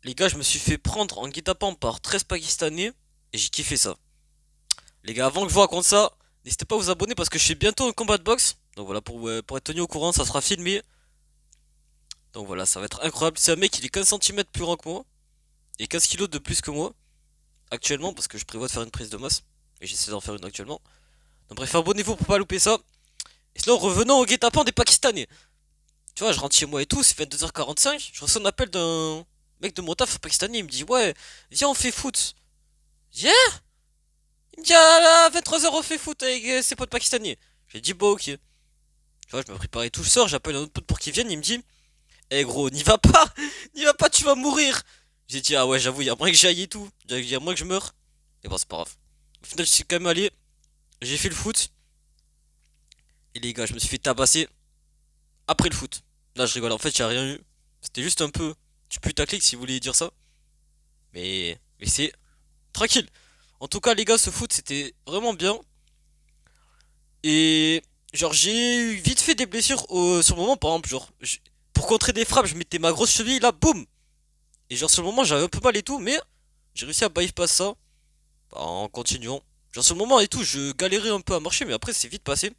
Les gars, je me suis fait prendre en guet-apens par 13 Pakistanais et j'ai kiffé ça. Les gars, avant que je vous raconte ça, n'hésitez pas à vous abonner parce que je fais bientôt un combat de boxe. Donc voilà, pour être tenu au courant, ça sera filmé. Donc voilà, ça va être incroyable. C'est un mec, il est 15 centimètres plus grand que moi et 15 kilos de plus que moi actuellement parce que je prévois de faire une prise de masse et j'essaie d'en faire une actuellement. Donc bref, abonnez-vous pour pas louper ça. Et sinon, revenons au guet-apens des Pakistanais. Tu vois, je rentre chez moi et tout, c'est 22h45. Je reçois un appel d'un mec de mon taf pakistanais. Il me dit, ouais, viens, on fait foot. Yeah. Il me dit, à 23h, on fait foot avec ses potes pakistanais. J'ai dit, bah, ok. Tu vois, je me prépare et tout. Je sors, j'appelle un autre pote pour qu'il vienne. Il me dit, eh gros, n'y va pas. N'y va pas, tu vas mourir. J'ai dit, ah ouais, j'avoue, il y a moins que j'aille et tout. Il y a moins que je meure. Et bon, c'est pas grave. Au final, je suis quand même allé. J'ai fait le foot. Et les gars, je me suis fait tabasser après le foot. Là, je rigole. En fait, j'ai rien eu. C'était juste un peu. Tu peux ta clique si vous voulez dire ça. Mais c'est tranquille. En tout cas, les gars, ce foot, c'était vraiment bien. Et genre, j'ai eu vite fait des blessures sur le moment. Par exemple, genre, pour contrer des frappes, je mettais ma grosse cheville là, boum. Et genre, sur le moment, j'avais un peu mal et tout, mais j'ai réussi à bypass ça en continuant. Genre, sur le moment et tout, je galérais un peu à marcher, mais après, c'est vite passé.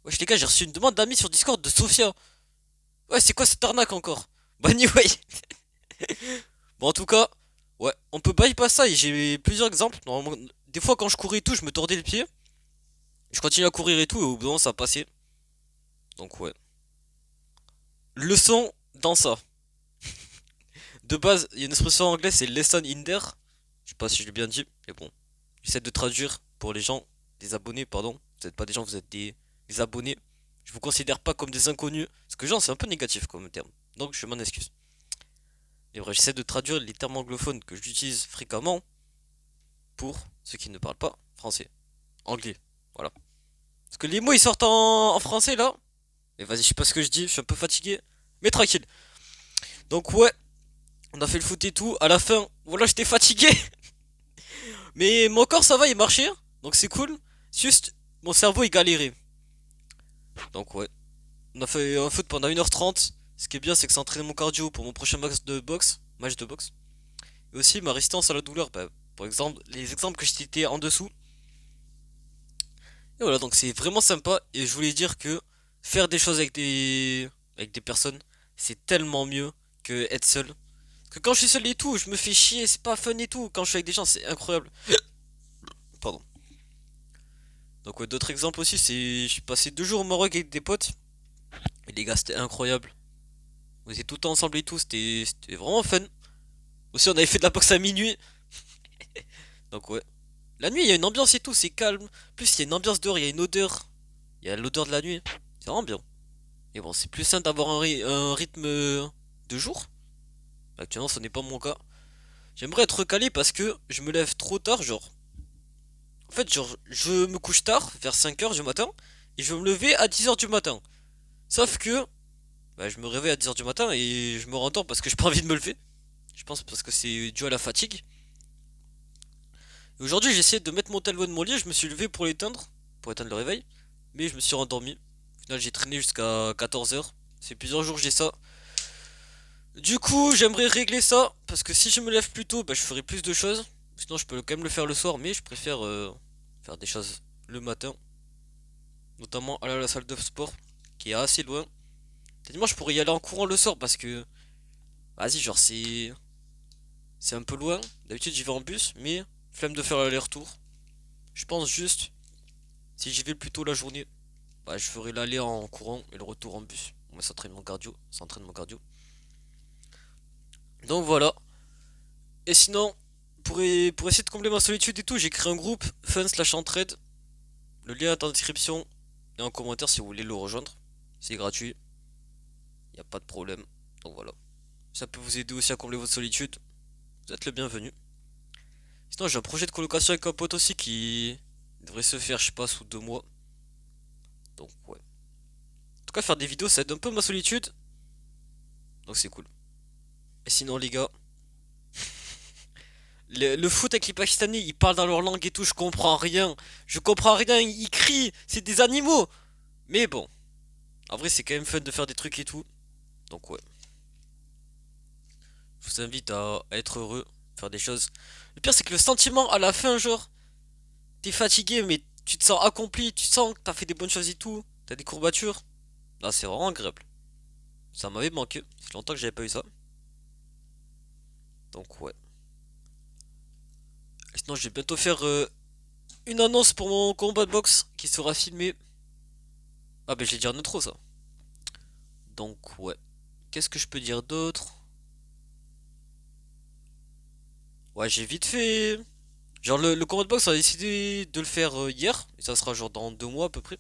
Wesh, les gars, j'ai reçu une demande d'amis sur Discord de Sofia. Ouais, c'est quoi cette arnaque encore? Bah, anyway. Bon, en tout cas, ouais, on peut bypass ça et j'ai plusieurs exemples. Normalement, des fois, quand je courais et tout, je me tordais le pied. Je continue à courir et tout, et au bout d'un moment, ça passait. Donc, ouais. Leçon dans ça. De base, il y a une expression anglaise, c'est lesson in there. Je sais pas si je l'ai bien dit, mais bon. J'essaie de traduire pour les gens, des abonnés, pardon. Vous n'êtes pas des gens, vous êtes des abonnés. Je vous considère pas comme des inconnus. Parce que genre, c'est un peu négatif comme terme. Donc, je m'en excuse. Et bref, j'essaie de traduire les termes anglophones que j'utilise fréquemment pour ceux qui ne parlent pas français. Anglais. Voilà. Parce que les mots ils sortent en français là. Mais vas-y, je sais pas ce que je dis, je suis un peu fatigué. Mais tranquille. Donc ouais, on a fait le foot et tout. À la fin, voilà, j'étais fatigué. Mais mon corps ça va, il marchait. Donc c'est cool. Juste, mon cerveau il galérait. Donc ouais. On a fait un foot pendant 1h30. Ce qui est bien, c'est que ça entraîne mon cardio pour mon prochain match de boxe. Match de boxe. Et aussi ma résistance à la douleur. Bah, par exemple, les exemples que je citais en dessous. Et voilà, donc c'est vraiment sympa. Et je voulais dire que faire des choses avec des personnes, c'est tellement mieux que être seul. Parce que quand je suis seul et tout, je me fais chier, c'est pas fun et tout. Quand je suis avec des gens, c'est incroyable. Pardon. Donc ouais, d'autres exemples aussi, c'est je suis passé 2 jours au Maroc avec des potes. Et les gars, c'était incroyable. On était tout le temps ensemble et tout, c'était vraiment fun. Aussi, on avait fait de la boxe à minuit. Donc ouais. La nuit, il y a une ambiance et tout, c'est calme. Plus, il y a une ambiance dehors, il y a une odeur. Il y a l'odeur de la nuit. C'est vraiment bien. Et bon, c'est plus simple d'avoir un rythme de jour. Actuellement, ce n'est pas mon cas. J'aimerais être recalé parce que je me lève trop tard, genre. En fait, genre, je me couche tard, vers 5h du matin, et je vais me lever à 10h du matin. Sauf que, bah, je me réveille à 10h du matin et je me rendors parce que j'ai pas envie de me lever. Je pense parce que c'est dû à la fatigue. Et aujourd'hui, j'ai essayé de mettre mon téléphone de mon lit, je me suis levé pour éteindre le réveil, mais je me suis rendormi. Au final, j'ai traîné jusqu'à 14h. C'est plusieurs jours que j'ai ça. Du coup, j'aimerais régler ça, parce que si je me lève plus tôt, bah, je ferai plus de choses. Sinon, je peux quand même le faire le soir, mais je préfère faire des choses le matin. Notamment aller à la salle de sport, qui est assez loin. Moi, je pourrais y aller en courant le soir, parce que, vas-y, genre, c'est un peu loin. D'habitude, j'y vais en bus, mais flemme de faire l'aller-retour. Je pense juste, si j'y vais plus tôt la journée, bah, je ferai l'aller en courant et le retour en bus. Moi, ça entraîne mon cardio, ça entraîne mon cardio. Donc voilà. Et sinon, pour essayer de combler ma solitude et tout, j'ai créé un groupe fun slash entraide. Le lien est en description et en commentaire si vous voulez le rejoindre. C'est gratuit, y a pas de problème. Donc voilà. Ça peut vous aider aussi à combler votre solitude. Vous êtes le bienvenu. Sinon, j'ai un projet de colocation avec un pote aussi qui devrait se faire, je sais pas, sous 2 mois. Donc ouais. En tout cas, faire des vidéos, ça aide un peu ma solitude. Donc c'est cool. Et sinon, les gars, le foot avec les Pakistanais, ils parlent dans leur langue et tout, je comprends rien. Je comprends rien, ils crient, c'est des animaux. Mais bon, en vrai, c'est quand même fun de faire des trucs et tout. Donc ouais, vous invite à être heureux, faire des choses. Le pire, c'est que le sentiment à la fin, genre, t'es fatigué, mais tu te sens accompli, tu sens que t'as fait des bonnes choses et tout, t'as des courbatures. Là, c'est vraiment agréable. Ça m'avait manqué, c'est longtemps que j'avais pas eu ça. Donc, ouais. Et sinon, je vais bientôt faire une annonce pour mon combat de boxe qui sera filmé. Ah, ben, je l'ai dit en intro, ça. Donc, ouais. Qu'est-ce que je peux dire d'autre? Ouais, j'ai vite fait. Genre, le combat de boxe, on a décidé de le faire hier. Et ça sera genre dans 2 mois à peu près.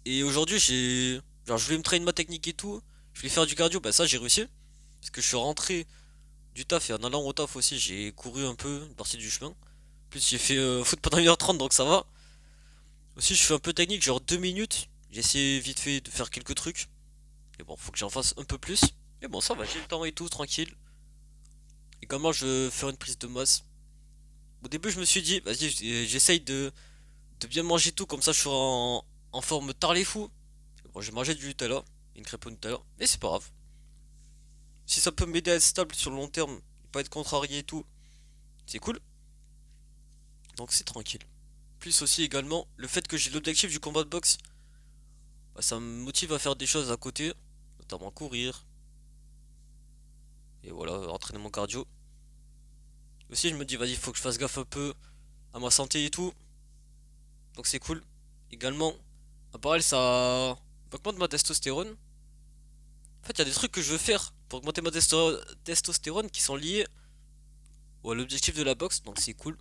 Et aujourd'hui, j'ai. Genre, je voulais me traîner ma technique et tout. Je voulais faire du cardio. Bah, ça, j'ai réussi. Parce que je suis rentré du taf et en allant au taf aussi, j'ai couru un peu une partie du chemin. En plus, j'ai fait foot pendant 1h30, donc ça va. Aussi, je fais un peu technique, genre 2 minutes. J'ai essayé vite fait de faire quelques trucs. Mais bon, faut que j'en fasse un peu plus. Mais bon, ça va, j'ai le temps et tout, tranquille. Également, je vais faire une prise de masse. Au début, je me suis dit, vas-y, j'essaye de bien manger tout, comme ça je serai en forme tard les fous. Bon, j'ai mangé du Nutella, une crêpe au Nutella, mais c'est pas grave. Si ça peut m'aider à être stable sur le long terme, pas être contrarié et tout, c'est cool. Donc c'est tranquille. Plus aussi également, le fait que j'ai l'objectif du combat de boxe, bah, ça me motive à faire des choses à côté, notamment courir, et voilà, entraîner mon cardio. Aussi, je me dis, vas-y, faut que je fasse gaffe un peu à ma santé et tout, donc c'est cool. Également, en parallèle, ça augmente ma testostérone. En fait, il y a des trucs que je veux faire pour augmenter ma testostérone qui sont liés à l'objectif de la boxe, donc c'est cool.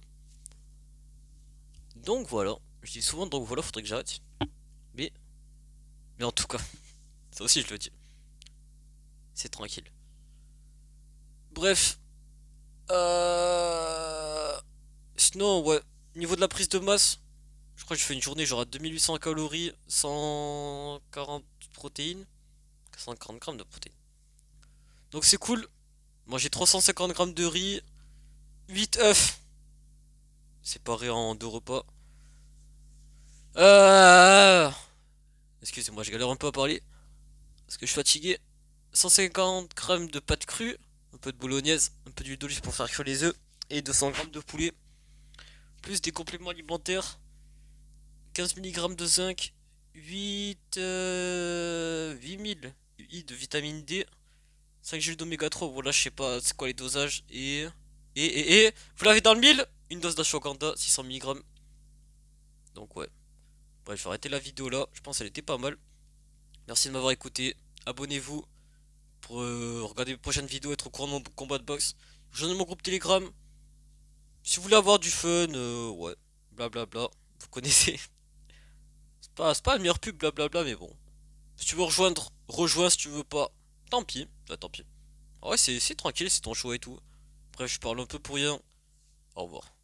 Donc voilà, je dis souvent donc voilà, faudrait que j'arrête. Mais, mais en tout cas, ça aussi je le dis, c'est tranquille. Bref, sinon ouais, niveau de la prise de masse, je crois que je fais une journée genre à 2800 calories, 140 protéines, 140 grammes de protéines. Donc c'est cool. Moi j'ai 350 grammes de riz, 8 œufs, séparés en 2 repas. Euh... Excusez-moi, je galère un peu à parler. Parce que je suis fatigué. 150 grammes de pâte crue. Un peu de bolognaise. Un peu d'huile d'olive pour faire cuire les œufs. Et 200 grammes de poulet. Plus des compléments alimentaires. 15 milligrammes de zinc. 8000 I de vitamine D. 5 gélules d'oméga 3. Voilà, je sais pas c'est quoi les dosages. Et. Vous l'avez dans le mille. Une dose d'ashwagandha. 600 milligrammes. Donc ouais. Bref, je vais arrêter la vidéo là. Je pense qu'elle était pas mal. Merci de m'avoir écouté. Abonnez-vous pour regarder les prochaines vidéos, être au courant de mon combat de boxe. Rejoignez mon groupe Telegram. Si vous voulez avoir du fun, ouais, blablabla, vous connaissez. C'est pas le meilleur pub, blablabla, mais bon. Si tu veux rejoindre, rejoins. Si tu veux pas, tant pis. Ah, tant pis. Ah ouais, c'est tranquille, c'est ton choix et tout. Bref, je parle un peu pour rien. Au revoir.